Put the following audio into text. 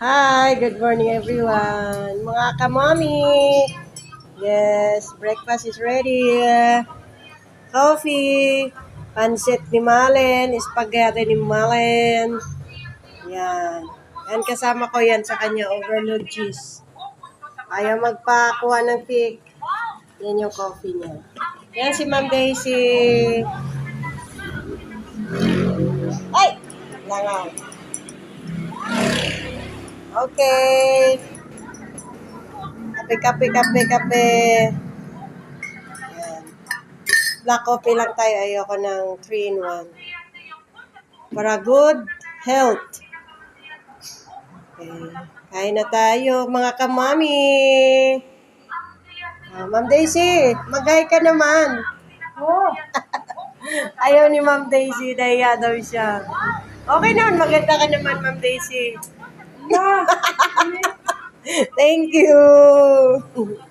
Hi, good morning everyone. Mga kamami. Yes, breakfast is ready. Coffee, pansit ni Malen, spaghetti ni Malen. Yan. Yan kasama ko yan sa kanya, overload cheese. Ayaw magpakuha ng pick. Yan yung coffee niya. Yan si Ma'am Daisy. Ay! Langaw. Okay. Kape. Yan. Black coffee lang tayo. Ayoko ng 3-in-1. Para good health. Okay. Kain na tayo, mga kamami. Ma'am Daisy, mag-hi ka naman. Oh, Ayaw ni Ma'am Daisy, nahiya daw siya. Okay naman, maganda ka naman, Ma'am Daisy. yeah. Thank you.